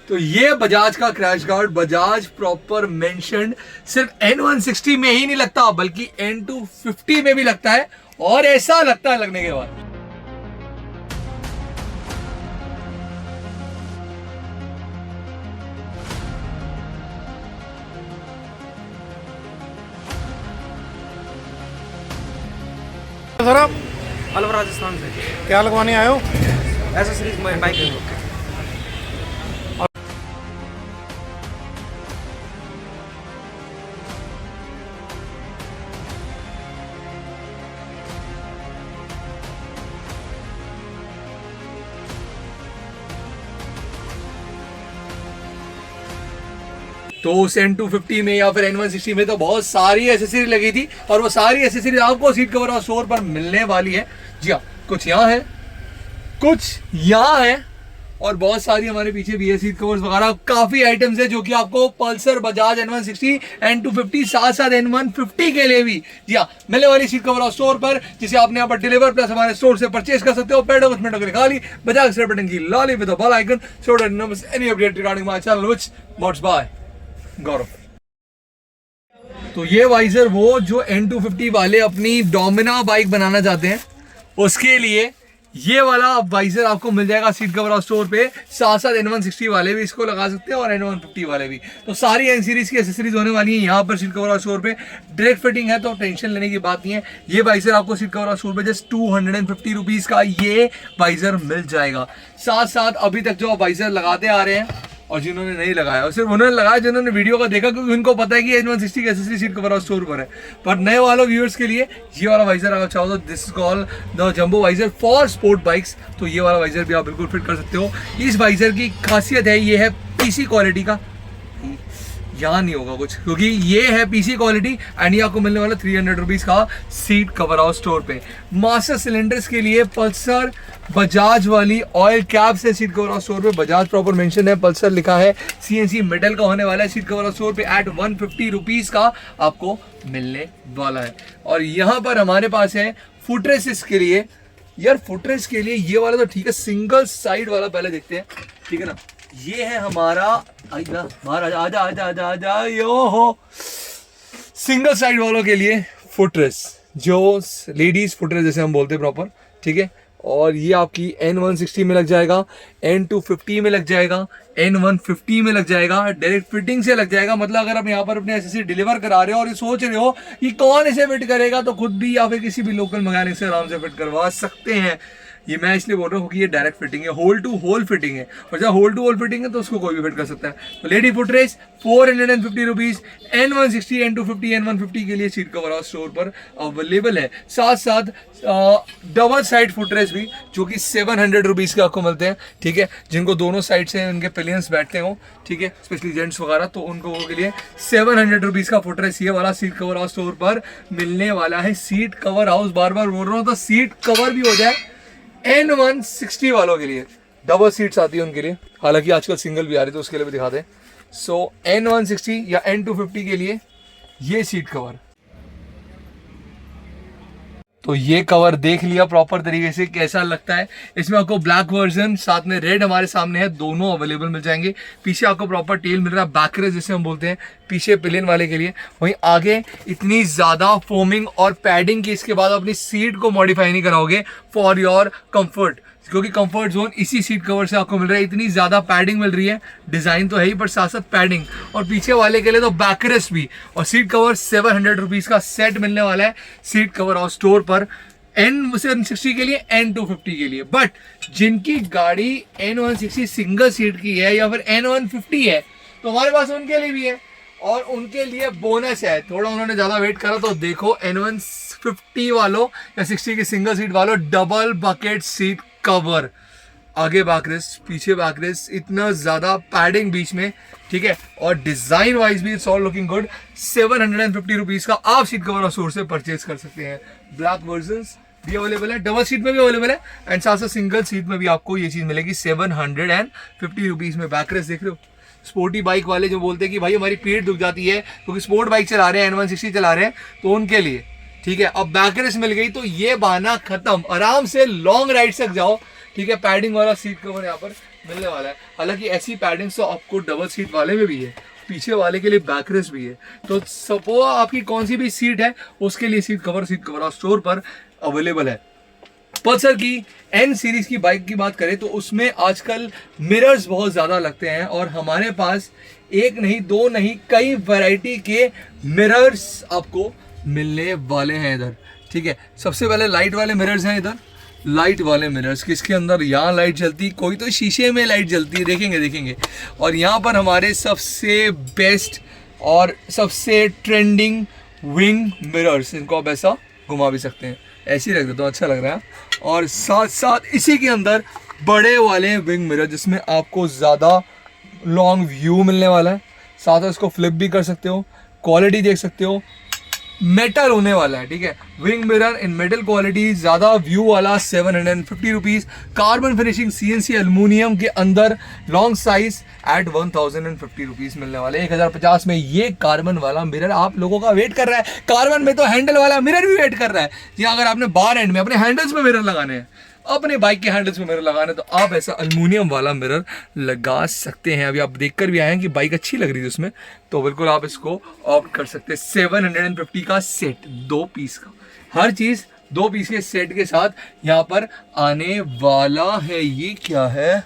तो ये बजाज का crash guard, Bajaj proper mentioned, सिर्फ N160 में ही नहीं लगता बल्कि N250 में भी लगता है, और ऐसा लगता है लगने के बाद। सर आप अलवर राजस्थान से क्या लगवाने आए हो? एसेसरीज में बाइक है। तो उस N250 में या फिर N160 में तो बहुत सारी एसेसरी लगी थी, और वो सारी एसेसरी आपको सीट कवर और स्टोर पर मिलने वाली है। जी हाँ, कुछ यहाँ है, कुछ यहाँ है, और बहुत सारी हमारे पीछे भी है सीट कवर्स वगैरह, काफी आइटम्स है जो कि आपको पल्सर, बजाज, N160, N250, साथ साथ N150 के लिए भी जी हाँ मिलने वाली सीट कवर और स्टोर पर, जिसे आप यहाँ पर डिलीवर प्लस हमारे स्टोर से परचेज कर सकते हो। पेड मिनटों के लिए खाली बजाज बटन की लाली with bell icon, so that you no miss any update regarding my channel which bots by Gaurav. तो ये वाइजर वो जो N250 वाले अपनी डोमिना बाइक बनाना चाहते हैं, उसके लिए ये वाला वाइजर आपको मिल जाएगा सीट कवर और स्टोर पे। साथ साथ N160 वाले भी इसको लगा सकते हैं और N150 वाले भी। तो सारी N सीरीज की एसेसरीज होने वाली है यहाँ पर सीट कवर और स्टोर पे। डायरेक्ट फिटिंग है तो टेंशन लेने की बात नहीं है। ये वाइजर आपको सीट कवर और स्टोर पे जस्ट 250 रुपीज का ये वाइजर मिल जाएगा। साथ साथ अभी तक जो वाइजर लगाते आ रहे हैं और जिन्होंने नहीं लगाया, और सिर्फ उन्होंने लगाया जिन्होंने वीडियो का देखा, क्योंकि उनको पता है कि N160 की एसेसरी सीट कवर और स्टोर पर है। पर नए वालों व्यूअर्स के लिए ये वाला वाइजर अगर चाहो तो this is called the jumbo visor for sport bikes. तो ये वाला वाइजर भी आप बिल्कुल फिट कर सकते हो। इस वाइजर की खासियत है, ये है पीसी क्वालिटी का, यहाँ नहीं होगा कुछ, क्योंकि ये है पीसी क्वालिटी एंड ये आपको मिलने वाला 300 रुपीज का सीट कवर हाउस स्टोर पे। मास्टर सिलेंडर्स के लिए पल्सर बजाज वाली ऑयल कैप से सीट कवर हाउस स्टोर पे, बजाज प्रॉपर मेंशन है, पल्सर लिखा है, CNC मेटल का होने वाला है सीट कवर हाउस स्टोर पे एट 150 रुपीज का आपको मिलने वाला है। और यहाँ पर हमारे पास है फुटरेसिस के लिए। यार फुटरेस के लिए ये वाला तो ठीक है, सिंगल साइड वाला पहले देखते हैं, ठीक है ना। ये है हमारा महाराज, आजा आजा आजा आजा यो हो, सिंगल साइड वालों के लिए फुटरेस, जो लेडीज फुटरेस जैसे हम बोलते हैं प्रॉपर, ठीक है। और ये आपकी N160 में लग जाएगा, N250 में लग जाएगा, N150 में लग जाएगा, डायरेक्ट फिटिंग से लग जाएगा। मतलब अगर आप यहाँ पर अपने एसेसरी डिलीवर करा रहे हो और ये सोच रहे हो कि कौन इसे फिट करेगा, तो खुद भी या फिर किसी भी लोकल मैकेनिक से आराम से फिट करवा सकते हैं। ये मैं इसलिए बोल रहा हूँ कि ये डायरेक्ट फिटिंग है, होल टू होल फिटिंग है, और जब होल टू होल फिटिंग है तो उसको कोई भी फिट कर सकता है। तो lady footrests 450 rupees, N160, N250, N150 के लिए सीट कवर हाउस स्टोर पर अवेलेबल है। साथ साथ डबल साइड फुटरेस भी, जो कि 700 रुपीज के आपको मिलते हैं, ठीक है। जिनको दोनों साइड से उनके पिलियंस बैठते हो, ठीक है, स्पेशली जेंट्स वगैरह, तो उनको के लिए 700 रुपीज का फुटरेस ये वाला सीट कवर हाउस स्टोर पर मिलने वाला है। सीट कवर हाउस बार बार बोल रहा हूँ, तो सीट कवर भी हो जाए N160 वालों के लिए, डबल सीट्स आती है उनके लिए, हालांकि आजकल सिंगल भी आ रही है तो उसके लिए भी दिखाते हैं। सो N160 या N250 के लिए ये सीट कवर। तो ये कवर देख लिया प्रॉपर तरीके से कैसा लगता है। इसमें आपको ब्लैक वर्जन, साथ में रेड हमारे सामने है, दोनों अवेलेबल मिल जाएंगे। पीछे आपको प्रॉपर टेल मिल रहा है, बैकरेस्ट जिसे हम बोलते हैं, पीछे पिलियन वाले के लिए। वहीं आगे इतनी ज्यादा फोमिंग और पैडिंग की इसके बाद अपनी सीट को मॉडिफाई नहीं कराओगे फॉर योर कंफर्ट, क्योंकि कंफर्ट जोन इसी सीट कवर से आपको मिल रहा है। इतनी ज्यादा पैडिंग मिल रही है, डिजाइन तो है ही पर साथ साथ पैडिंग, और पीछे वाले के लिए तो बैकरेस्ट भी। और सीट कवर 700 रुपीज का सेट मिलने वाला है सीट कवर और स्टोर पर, N160 के लिए, N250 के लिए। बट जिनकी गाड़ी N160 सिंगल सीट की है या फिर N150 है, तो हमारे पास उनके लिए भी है, और उनके लिए बोनस है। थोड़ा उन्होंने ज्यादा वेट करा तो देखो N150 वालों या 60 की सिंगल सीट वालों, डबल बकेट सीट कवर, आगे बैकरेस्ट, पीछे बैकरेस्ट, इतना ज्यादा पैडिंग बीच में, ठीक है। और डिजाइन वाइज भी it's all looking good. 750 rupees का आप सीट कवर और स्टोर से परचेज कर सकते हैं। ब्लैक वर्जन्स भी अवेलेबल है, डबल सीट में भी अवेलेबल है, एंड साथ साथ सिंगल सीट में भी आपको ये चीज मिलेगी 750 रुपीज में। बैकरेस्ट देख रहे हो, स्पोर्टी बाइक वाले जो बोलते हैं कि भाई हमारी पीठ दुख जाती है क्योंकि स्पोर्ट बाइक चला रहे हैं, N160 चला रहे हैं, तो उनके लिए ठीक है। अब बैकरेस्ट मिल गई तो ये बहाना खत्म, आराम से लॉन्ग राइड तक जाओ, ठीक है। पैडिंग वाला सीट कवर यहाँ पर मिलने वाला है। हालांकि ऐसी पैडिंग्स तो आपको डबल सीट वाले में भी है, पीछे वाले के लिए बैकरेस्ट भी है। तो सपोज आपकी कौन सी भी सीट है उसके लिए सीट कवर स्टोर पर अवेलेबल है। पल्सर की एन सीरीज की बाइक की बात करें तो उसमें आजकल मिरर्स बहुत ज़्यादा लगते हैं और हमारे पास एक नहीं दो नहीं कई वैरायटी के मिरर्स आपको मिलने वाले हैं इधर। ठीक है, सबसे पहले लाइट वाले मिरर्स हैं इधर, लाइट वाले मिरर्स किसके अंदर यहाँ लाइट जलती, कोई तो शीशे में लाइट जलती है, देखेंगे। और यहाँ पर हमारे सबसे बेस्ट और सबसे ट्रेंडिंग विंग मिरर्स, इनको आप ऐसा घुमा भी सकते हैं, ऐसे ही रख देता हूँ, अच्छा लग रहा है। और साथ साथ इसी के अंदर बड़े वाले विंग मिरर जिसमें आपको ज़्यादा लॉन्ग व्यू मिलने वाला है, साथ में इसको फ्लिप भी कर सकते हो, क्वालिटी देख सकते हो, मेटल होने वाला है। ठीक है, विंग मिरर इन मेटल क्वालिटी, ज़्यादा व्यू वाला 750 rupees, carbon finishing CNC aluminium के अंदर लॉन्ग साइज एट 1050 रुपीज़ मिलने वाले। 1050 में ये कार्बन वाला मिरर आप लोगों का वेट कर रहा है। कार्बन में तो हैंडल वाला मिरर भी वेट कर रहा है, या अगर आपने बार एंड में अपने हैंडल्स में मिरर लगाने हैं, अपने बाइक के हैंडल्स में मिरर लगाना है, तो आप ऐसा एल्युमिनियम वाला मिरर लगा सकते हैं। अभी आप देखकर भी आए हैं कि बाइक अच्छी लग रही है उसमें, तो बिल्कुल आप इसको ऑप्ट कर सकते हैं। 750 का सेट, 2 पीस का, हर चीज़ 2 पीस के सेट के साथ यहाँ पर आने वाला है। ये क्या है?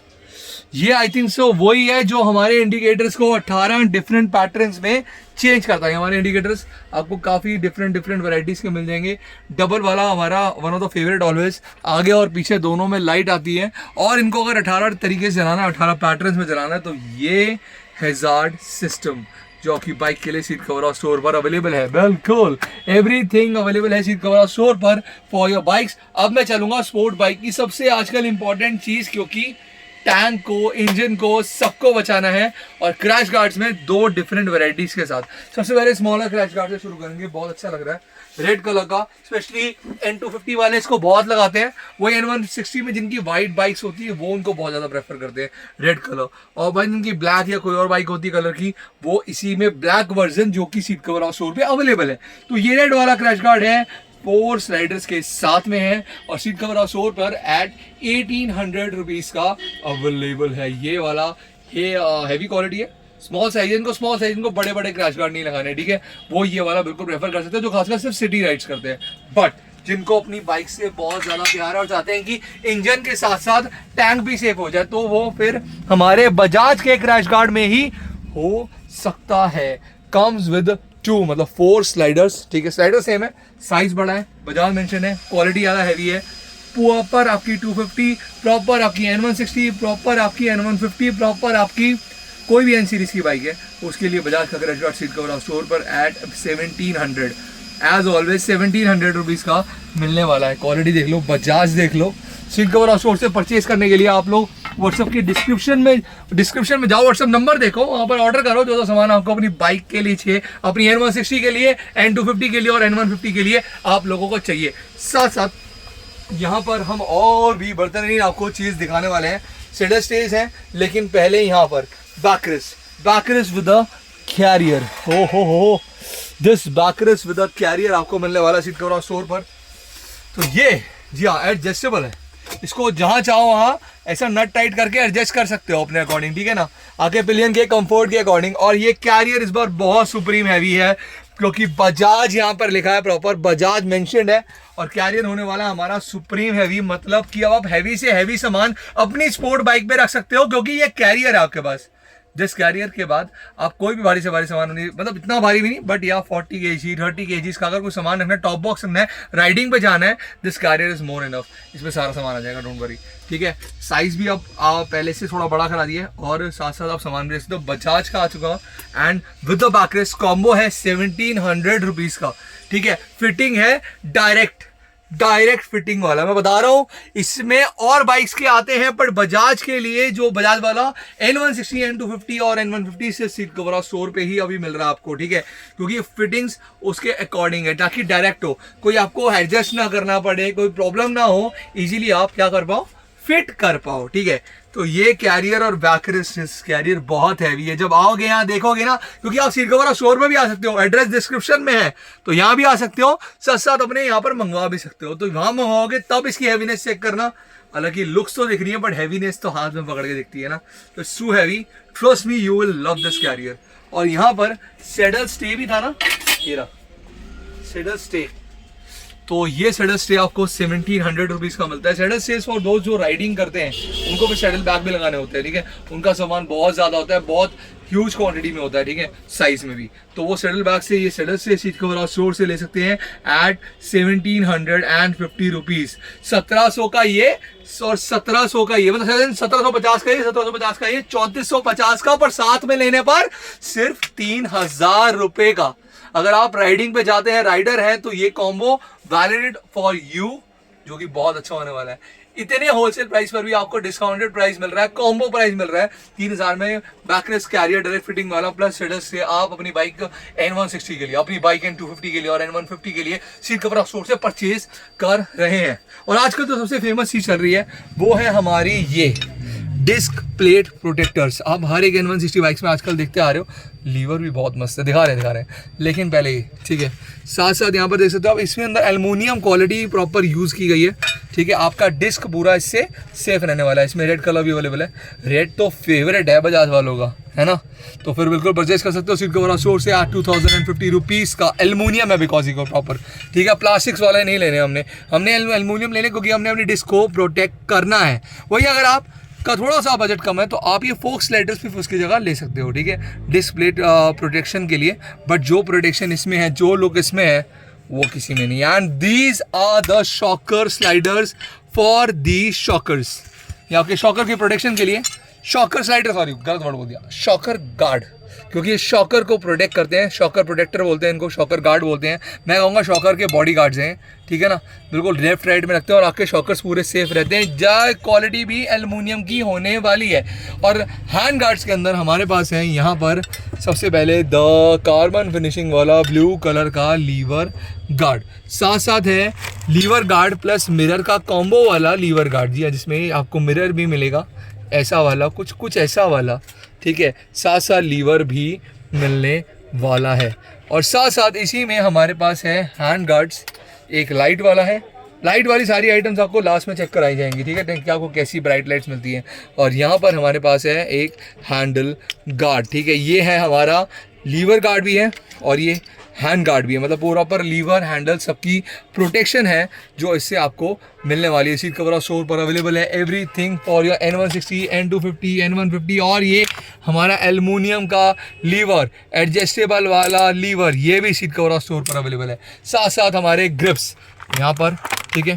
ये आई थिंक सो वही है जो हमारे इंडिकेटर्स को 18 डिफरेंट पैटर्न्स में चेंज करता है। हमारे इंडिकेटर्स आपको काफ़ी डिफरेंट वैराइटीज़ के मिल जाएंगे। डबल वाला हमारा one of the favourite always, आगे और पीछे दोनों में लाइट आती है, और इनको अगर 18 तरीके से जलाना है, 18 पैटर्न्स में जलाना है, तो ये हैजार्ड सिस्टम जो कि बाइक के लिए सीट कवर और स्टोर पर अवेलेबल है। बिल्कुल एवरीथिंग अवेलेबल है सीट कवर और स्टोर पर फॉर योर बाइक्स। अब मैं चलूंगा स्पोर्ट बाइक की सबसे आजकल इंपॉर्टेंट चीज़, क्योंकि टैंक को, इंजन को, सबको बचाना है, और क्रैश गार्ड्स में 2 डिफरेंट वैरायटीज के साथ। सबसे पहले स्मॉलर क्रैश गार्ड से शुरू करेंगे, बहुत अच्छा लग रहा है रेड कलर का, स्पेशली N250 वाले इसको बहुत लगाते हैं। वही N160 में जिनकी वाइट बाइक्स होती है वो उनको बहुत ज़्यादा प्रेफर करते हैं रेड कलर, और भाई जिनकी ब्लैक या कोई और बाइक होती है कलर की, वो इसी में ब्लैक वर्जन जो कि सीट कवर और स्टोर पे अवेलेबल है। तो ये रेड वाला क्रैश गार्ड है, 4 स्लाइडर्स के साथ में है, और सीट कवर और स्टोर पर एट 1800 रुपीज़ का अवेलेबल है। ये वाला हैवी क्वालिटी है, स्मॉल साइज, इनको स्मॉल साइज, इनको बड़े बड़े क्रैश गार्ड नहीं लगाने, ठीक है, वो ये वाला बिल्कुल प्रेफर कर सकते हैं जो खासकर सिर्फ सिटी राइड्स करते हैं। बट जिनको अपनी बाइक से बहुत ज़्यादा प्यार है और चाहते हैं कि इंजन के साथ साथ टैंक भी सेफ हो जाए, तो वो फिर हमारे बजाज के क्रैश गार्ड में ही हो सकता है। कम्स विद 2 मतलब 4 स्लाइडर्स, ठीक है, स्लाइडर सेम है, साइज बड़ा है, बजाज मेंशन है, क्वालिटी ज़्यादा हैवी है, प्रॉपर आपकी 250, प्रॉपर आपकी N160, प्रॉपर आपकी N150, प्रॉपर आपकी कोई भी N सीरीज की बाइक है उसके लिए बजाज का क्रैश गार्ड सीट कवर और स्टोर पर एट 1700, एज ऑलवेज 1700 रुपीज़ का मिलने वाला है। क्वालिटी देख लो, बजाज देख लो। सीट कवर और स्टोर से परचेज करने के लिए आप लोग व्हाट्सएप की डिस्क्रिप्शन में जाओ, व्हाट्सएप नंबर देखो, वहाँ पर ऑर्डर करो जो सामान आपको अपनी बाइक के लिए चाहिए, अपनी N160 के लिए, N250 के लिए और N150 के लिए आप लोगों को चाहिए। साथ साथ यहाँ पर हम और भी बर्तन आपको चीज़ दिखाने वाले हैं। सेडर स्टेज है, लेकिन पहले यहाँ पर बैकरेस्ट विद अ कैरियर, हो this backrest with a carrier आपको मिलने वाला सीट कवर और स्टोर पर। तो ये जी हाँ एडजस्टेबल है, इसको जहाँ चाहो वहाँ ऐसा नट टाइट करके एडजस्ट कर सकते हो अपने अकॉर्डिंग, ठीक है ना, आगे पिलियन के कंफर्ट के अकॉर्डिंग। और ये कैरियर इस बार बहुत सुप्रीम हैवी है, क्योंकि बजाज यहाँ पर लिखा है, प्रॉपर बजाज मेंशन्ड है, और कैरियर होने वाला हमारा सुप्रीम हैवी, मतलब कि अब आप हैवी से हैवी सामान अपनी स्पोर्ट बाइक पे रख सकते हो, क्योंकि ये कैरियर है आपके पास। जिस कैरियर के बाद आप कोई भी भारी से भारी सामान नहीं, मतलब इतना भारी भी नहीं, बट या 40 kg 30 kg का अगर कोई सामान रखना है, टॉप बॉक्स रखना है, राइडिंग पे जाना है, this carrier is more enough, इसमें सारा सामान आ जाएगा, डोंट वरी, ठीक है। साइज भी अब पहले से थोड़ा बड़ा करा दिया है, और साथ साथ आप सामान भी रख सकते हो। बजाज का आ चुका, and with the backrest combo है 1700 रुपीज़ का, ठीक है। फिटिंग है डायरेक्ट फिटिंग वाला, मैं बता रहा हूँ, इसमें और बाइक्स के आते हैं, पर बजाज के लिए जो बजाज वाला N160, N250 और N150 से सीट कवर और स्टोर पे ही अभी मिल रहा है आपको, ठीक है, क्योंकि फिटिंग्स उसके अकॉर्डिंग है, ताकि डायरेक्ट हो, कोई आपको एडजस्ट ना करना पड़े, कोई प्रॉब्लम ना हो, इजीली आप क्या कर पाओ, फिट कर पाओ, ठीक है। तो ये कैरियर और बैकरेस्ट कैरियर बहुत हैवी है। जब आओगे यहाँ देखोगे ना, क्योंकि आप सीट कवर और स्टोर में भी आ सकते हो, एड्रेस डिस्क्रिप्शन में है, तो यहाँ भी आ सकते हो, साथ साथ अपने यहाँ पर मंगवा भी सकते हो। तो वहाँ मंगवाओगे तब इसकी हैवीनेस चेक करना, हालांकि लुक्स तो दिख रही है बट हैवीनेस तो हाथ में पकड़ के दिखती है ना, तो it's too heavy, trust me you will love this carrier. और यहाँ पर सैडल स्टे भी था ना, ये रहा सैडल स्टे, तो ये सैडल स्टे आपको 1700 रुपीज़ का मिलता है। सैडल स्टे फॉर दोस्त जो राइडिंग करते हैं उनको भी सैडल बैग भी लगाने होते हैं, ठीक है, उनका सामान बहुत ज़्यादा होता है, बहुत ह्यूज क्वांटिटी में होता है, ठीक है, साइज में भी, तो वो सैडल बैग से ये सैडल स्टे सीट कवर आप स्टोर से ले सकते हैं एट 1750 रुपीज़। 1700 का ये और 1700 का ये, मतलब 1750 का ये, 1750 का ये, 3450 का, पर साथ में लेने पर सिर्फ 3000 रुपए का। अगर आप राइडिंग पे जाते हैं, राइडर हैं, तो ये कॉम्बो वैलिड फॉर यू, जो कि बहुत अच्छा होने वाला है। इतने होलसेल प्राइस पर भी आपको डिस्काउंटेड प्राइस मिल रहा है, कॉम्बो प्राइस मिल रहा है 3000 में, बैकरेस्ट कैरियर डायरेक्ट फिटिंग वाला प्लस सैडल से आप अपनी बाइक N160 के लिए, अपनी बाइक N250 के लिए और N150 के लिए सीट कवर आप स्टोर से परचेज कर रहे हैं। और आजकल तो सबसे फेमस चीज चल रही है वो है हमारी ये डिस्क प्लेट प्रोटेक्टर्स। आप हर एक N160 बाइक्स में आजकल देखते आ रहे हो, लीवर भी बहुत मस्त है, दिखा रहे हैं, लेकिन पहले ये, ठीक है, साथ साथ यहाँ पर देख सकते हो आप, इसमें अंदर एल्युमिनियम क्वालिटी प्रॉपर यूज़ की गई है, ठीक है, आपका डिस्क पूरा इससे सेफ रहने वाला है। इसमें रेड कलर भी अवेलेबल है, रेड तो फेवरेट है बजाज वालों का, है ना, तो फिर बिल्कुल परचेज कर सकते हो सीट कवर स्टोर से 2050 रुपीज़ का। एल्युमिनियम है बिकॉज ही को प्रॉपर, ठीक है, प्लास्टिक्स वाले नहीं लेने हमने एल्युमिनियम लेने क्योंकि हमने अपनी डिस्क को प्रोटेक्ट करना है। वही अगर आप का थोड़ा सा बजट कम है तो आप ये फोक्स स्लाइडर्स भी उसकी जगह ले सकते हो, ठीक है, डिस्क प्लेट प्रोटेक्शन के लिए, बट जो प्रोटेक्शन इसमें है, जो लुक इसमें है, वो किसी में नहीं। And these are the shocker sliders for the shockers, ये आपके शॉकर की प्रोटेक्शन के लिए, शॉकर स्लाइडर, सॉरी गलत वर्ड बोल दिया, शॉकर गार्ड, क्योंकि ये शॉकर को प्रोटेक्ट करते हैं, शॉकर प्रोटेक्टर बोलते हैं इनको, शॉकर गार्ड बोलते हैं, मैं कहूँगा शॉकर के बॉडी गार्ड्स हैं, ठीक है ना, बिल्कुल लेफ्ट राइट में रखते हैं और आपके शॉकर्स पूरे सेफ रहते हैं। जा क्वालिटी भी एल्युमिनियम की होने वाली है। और हैंड गार्ड्स के अंदर हमारे पास है यहाँ पर सबसे पहले द कार्बन फिनिशिंग वाला ब्लू कलर का लीवर गार्ड, साथ साथ है लीवर गार्ड प्लस मिरर का कॉम्बो वाला लीवर गार्ड जी, जिसमें आपको मिरर भी मिलेगा ऐसा वाला, कुछ ऐसा वाला, ठीक है, साथ साथ लीवर भी मिलने वाला है। और साथ साथ इसी में हमारे पास है हैंड गार्ड्स, एक लाइट वाला है, लाइट वाली सारी आइटम्स आपको लास्ट में चेक कराई जाएंगी, ठीक है, कि आपको कैसी ब्राइट लाइट्स मिलती हैं। और यहाँ पर हमारे पास है एक हैंडल गार्ड, ठीक है, ये है हमारा लीवर गार्ड भी है और ये हैंड गार्ड भी है, मतलब पूरा पर लीवर हैंडल सबकी प्रोटेक्शन है जो इससे आपको मिलने वाली है। सीट कवर स्टोर पर अवेलेबल है everything for your N160, N250, N150। और ये हमारा एल्युमिनियम का लीवर, एडजस्टेबल वाला लीवर, ये भी सीट कवर स्टोर पर अवेलेबल है। साथ साथ हमारे ग्रिप्स यहाँ पर, ठीक है,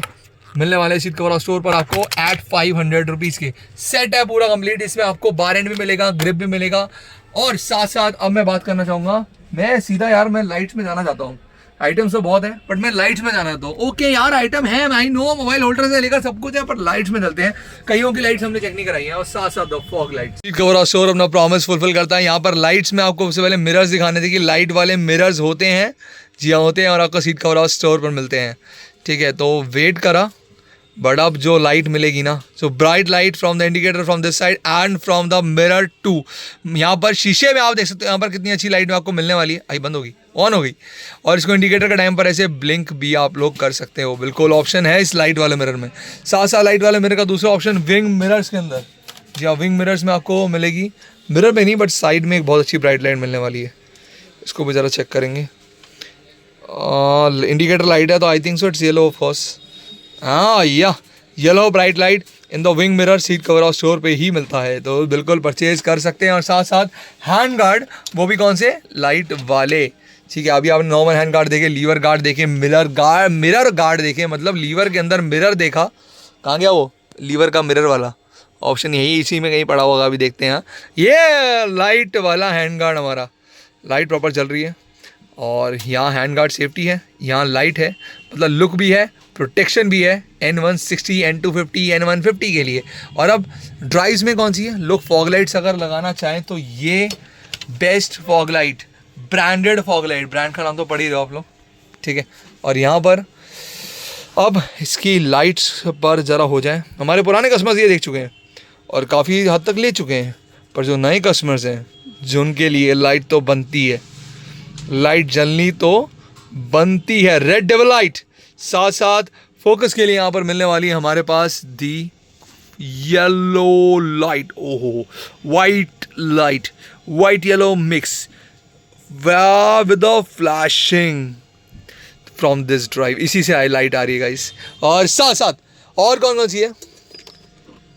मिलने वाले सीट कवर स्टोर पर आपको एट 500 रुपीज़ के सेट है पूरा कंप्लीट। इसमें आपको बार एंड भी मिलेगा, ग्रिप भी मिलेगा। और साथ साथ अब मैं बात करना चाहूँगा, मैं सीधा यार मैं लाइट्स में जाना चाहता हूँ, आइटम्स तो बहुत है बट मैं लाइट्स में जाना चाहता हूँ। ओके यार आइटम है, आई नो, मोबाइल होल्डर से लेकर सब कुछ है, पर लाइट्स में चलते हैं। कईयों की लाइट्स हमने चेक नहीं कराई है। और साथ साथ the fog light, seat cover store अपना प्रॉमिस फुलफिल करता है। यहाँ पर लाइट्स में आपको सबसे पहले मिरर्स दिखाने थे कि लाइट वाले मिरर्स होते हैं, जी हाँ होते हैं, और आपको सीट कवर स्टोर पर मिलते हैं, ठीक है। तो वेट करा, बट अब जो लाइट मिलेगी ना, so bright light from the indicator from this side and from the mirror too, यहाँ पर शीशे में आप देख सकते हो यहाँ पर कितनी अच्छी लाइट में आपको मिलने वाली है। आई बंद होगी, ऑन हो गई। और इसको इंडिकेटर के टाइम पर ऐसे ब्लिंक भी आप लोग कर सकते हो, बिल्कुल ऑप्शन है इस लाइट वाले मिरर में। साथ साथ लाइट वाले मिरर का दूसरा ऑप्शन विंग मिरर्स के अंदर, जी हाँ, विंग मिरर्स में आपको मिलेगी, मिरर में नहीं बट साइड में एक बहुत अच्छी ब्राइट लाइट मिलने वाली है। इसको भी ज़रा चेक करेंगे, इंडिकेटर लाइट है तो I think so it's yellow of course, हाँ या yellow bright light in the wing mirror seat cover और स्टोर पे ही मिलता है, तो बिल्कुल परचेज कर सकते हैं। और साथ साथ हैंड गार्ड, वो भी कौन से, लाइट वाले, ठीक है। अभी आपने नॉर्मल हैंड गार्ड देखे, लीवर गार्ड देखे, मिरर गार्ड देखे, मतलब लीवर के अंदर मिरर देखा, कहाँ गया वो लीवर का मिरर वाला ऑप्शन, यही इसी में कहीं पड़ा होगा, अभी देखते हैं। ये लाइट वाला हैंड गार्ड, हमारा लाइट प्रॉपर चल रही है और यहाँ हैंड गार्ड सेफ्टी है, यहाँ लाइट है, मतलब लुक भी है, प्रोटेक्शन भी है N160, N250, N150 के लिए। और अब ड्राइव्स में कौन सी है, लोग फॉग लाइट्स अगर लगाना चाहें तो ये best fog light, branded fog light, brand का नाम तो पढ़ ही रहे हो आप लोग, ठीक है। और यहाँ पर अब इसकी लाइट्स पर ज़रा हो जाए, हमारे पुराने कस्टमर्स ये देख चुके हैं और काफ़ी हद तक ले चुके हैं, पर जो नए कस्टमर्स हैं जो उनके लिए लाइट तो बनती है, लाइट जलनी तो बनती है, रेड डेविल लाइट। साथ साथ फोकस के लिए यहाँ पर मिलने वाली है हमारे पास दी येलो लाइट, ओहो white yellow mix with the flashing from this drive, इसी से आई लाइट आ रही है गाइस। और साथ साथ और कौन सी है,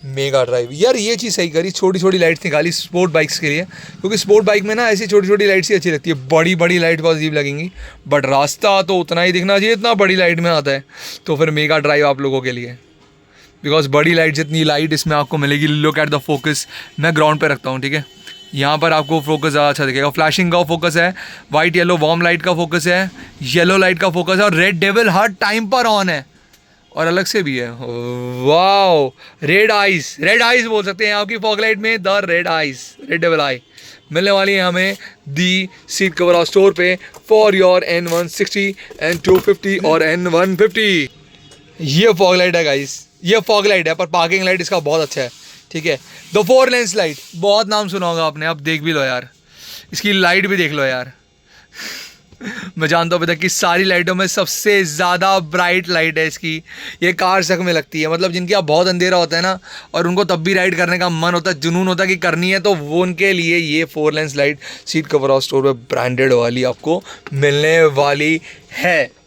मेगा ड्राइव। यार ये चीज़ सही करी, छोटी छोटी लाइट्स निकाली स्पोर्ट बाइक्स के लिए, क्योंकि स्पोर्ट बाइक में ना ऐसी छोटी छोटी लाइट्स ही अच्छी लगती है, बड़ी बड़ी लाइट बहुत अजीब लगेंगी, बट रास्ता तो उतना ही दिखना चाहिए इतना बड़ी लाइट में आता है। तो फिर मेगा ड्राइव आप लोगों के लिए, बिकॉज बड़ी लाइट जितनी लाइट इसमें आपको मिलेगी। लुक एट द फोकस, मैं ग्राउंड पे रखता हूँ, ठीक है, यहाँ पर आपको फोकस ज़्यादा अच्छा दिखेगा। फ्लैशिंग का फोकस है, वाइट येलो वार्म लाइट का फोकस है, येलो लाइट का फोकस है, और रेड डेविल हर टाइम पर ऑन है और अलग से भी है। वाओ, रेड आइज बोल सकते हैं आपकी फॉग लाइट में, द रेड डेविल आई मिलने वाली है हमें दी सीट कवर हाउस स्टोर पे फॉर योर N160, N250 और N150। ये फॉग लाइट है गाइस, ये फॉग लाइट है, पर पार्किंग लाइट इसका बहुत अच्छा है, ठीक है। द 4 लेंस लाइट, बहुत नाम सुना होगा आपने, अब देख भी लो यार, इसकी लाइट भी देख लो यार। मैं जानता हूँ अभी तक की सारी लाइटों में सबसे ज़्यादा ब्राइट लाइट है इसकी, ये कार शक में लगती है। मतलब जिनके यहाँ बहुत अंधेरा होता है ना, और उनको तब भी राइड करने का मन होता है, जुनून होता है कि करनी है, तो वो उनके लिए ये 4 lens light seat cover house store पे ब्रांडेड वाली आपको मिलने वाली है।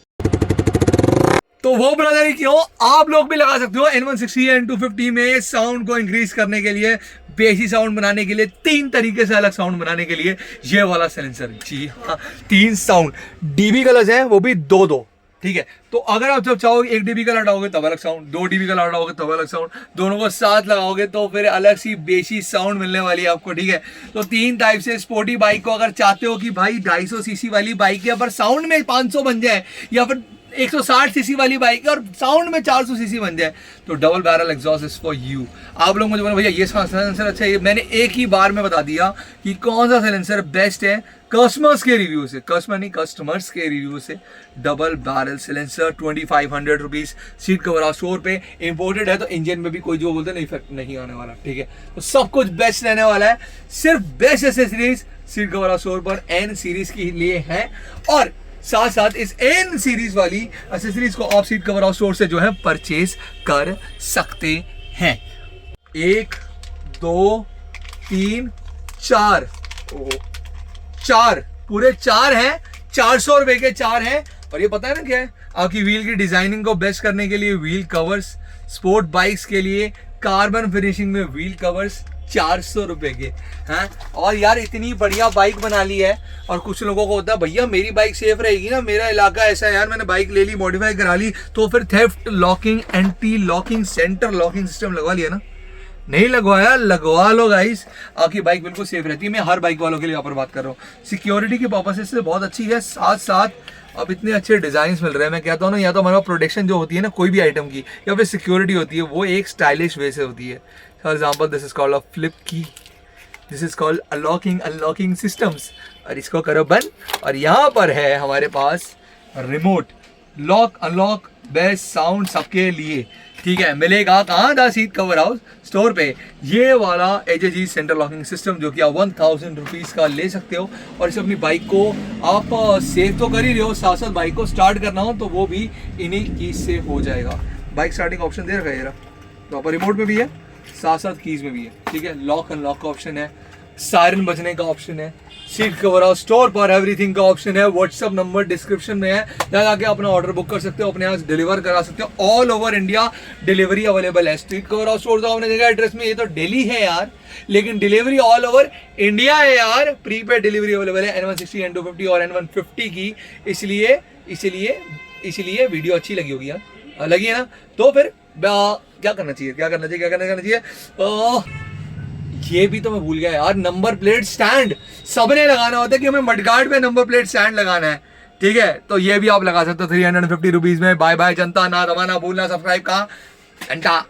तो वो ब्रदर ही क्यों, आप लोग भी लगा सकते हो N160 N250 में साउंड को इंक्रीज करने के लिए, बेसी साउंड बनाने के लिए, 3 तरीके से अलग साउंड बनाने के लिए ये वाला साइलेंसर। जी हाँ, 3 साउंड डीबी कलर्स हैं, वो भी 2-2, ठीक है। तो अगर आप जब चाहोगे 1 डीबी का लगाओगे तब अलग साउंड, 2 डीबी का लगाओगे तब अलग साउंड, दोनों को साथ लगाओगे तो फिर अलग सी बेसी साउंड मिलने वाली है आपको, ठीक है। तो 3 टाइप से स्पोर्टी बाइक को अगर चाहते हो कि भाई 250 सीसी वाली बाइक है पर साउंड में 500 बन जाए, या फिर 160 सीसी वाली बाइक है और साउंड में 400 सीसी बन जाए, तो double barrel exhaust is for you. आप लोग मुझे बोले भैया ये साइलेंसर अच्छा है, मैंने एक ही बार में बता दिया कि कौन सा साइलेंसर बेस्ट है कस्टमर्स के रिव्यू से, कस्टमर्स के रिव्यू से। Double barrel silencer 2500 rupees seat cover house store पे, इंपोर्टेड है, तो इंजन में भी कोई जो बोलते हैं इफेक्ट नहीं आने वाला, ठीक है। तो सब कुछ बेस्ट रहने वाला है, सिर्फ best accessories seat cover house store पर N सीरीज के लिए है, और साथ साथ इस N सीरीज वाली एक्सेसरीज को आप सीट कवर हाउस स्टोर से जो है परचेज कर सकते हैं। 1 2 3 4 4 पूरे 4 हैं, 400 रुपए के 4 हैं। और ये पता है ना क्या है, आपकी व्हील की डिजाइनिंग को बेस्ट करने के लिए व्हील कवर्स, स्पोर्ट बाइक्स के लिए कार्बन फिनिशिंग में व्हील कवर्स 400 रुपए के हैं। और यार इतनी बढ़िया बाइक बना ली है, और कुछ लोगों को होता है भैया मेरी बाइक सेफ रहेगी ना, मेरा इलाका ऐसा है यार, मैंने बाइक ले ली मॉडिफाई करा ली तो फिर theft locking, anti locking, centre locking system लगवा लिया ना, नहीं लगवाया, लगवा लो गाइस, आपकी बाइक बिल्कुल सेफ रहती है। मैं हर बाइक वालों के लिए यहाँ पर बात कर रहा हूँ, सिक्योरिटी के पर्पस से बहुत अच्छी है, साथ साथ अब इतने अच्छे डिजाइन मिल रहे हैं। मैं कहता हूँ ना, या तो हमारे प्रोटेक्शन जो होती है ना कोई भी आइटम की, या फिर सिक्योरिटी होती है, वो एक स्टाइलिश वे से होती है। For example this is called a flip key, this is called unlocking systems, और इसको करो बंद, और यहाँ पर है हमारे पास remote lock unlock, best sound सबके लिए, ठीक है। मिलेगा कहाँ, the seat cover house store पे, ये वाला HG सेंटर लॉकिंग सिस्टम, जो कि आप 1000 रुपीज़ का ले सकते हो, और इसे अपनी बाइक को आप सेव तो कर ही रहे हो, साथ साथ बाइक को स्टार्ट करना हो तो वो भी इन्हीं कीज से हो जाएगा। बाइक स्टार्टिंग ऑप्शन दे रखा है यार, तो रिमोट में भी है, साथ साथ कीज में भी है, ठीक है। लॉक अनलॉक का ऑप्शन है, सायरन बजने का ऑप्शन है, सीट कवर हाउस स्टोर पर एवरीथिंग का ऑप्शन है, व्हाट्सअप नंबर डिस्क्रिप्शन में है, यहाँ जाके अपना ऑर्डर बुक कर सकते हो, अपने यहाँ डिलीवर करा सकते हो, all over India delivery available है। सीट कवर हाउस स्टोर तो आपने देखा एड्रेस में, ये तो दिल्ली है यार, लेकिन डिलीवरी ऑल ओवर इंडिया है यार, प्रीपेड डिलीवरी अवेलेबल है N160, N250 और N150 की। इसलिए वीडियो अच्छी लगी होगी यार, लगी है ना, तो फिर क्या करना चाहिए, ये भी तो मैं भूल गया यार, नंबर प्लेट स्टैंड सबने लगाना होता है कि हमें मडगार्ड पे नंबर प्लेट स्टैंड लगाना है, ठीक है। तो ये भी आप लगा सकते हो 350 रुपीज में। बाय बाय जनता, ना दबाना भूलना, सब्सक्राइब का घंटा।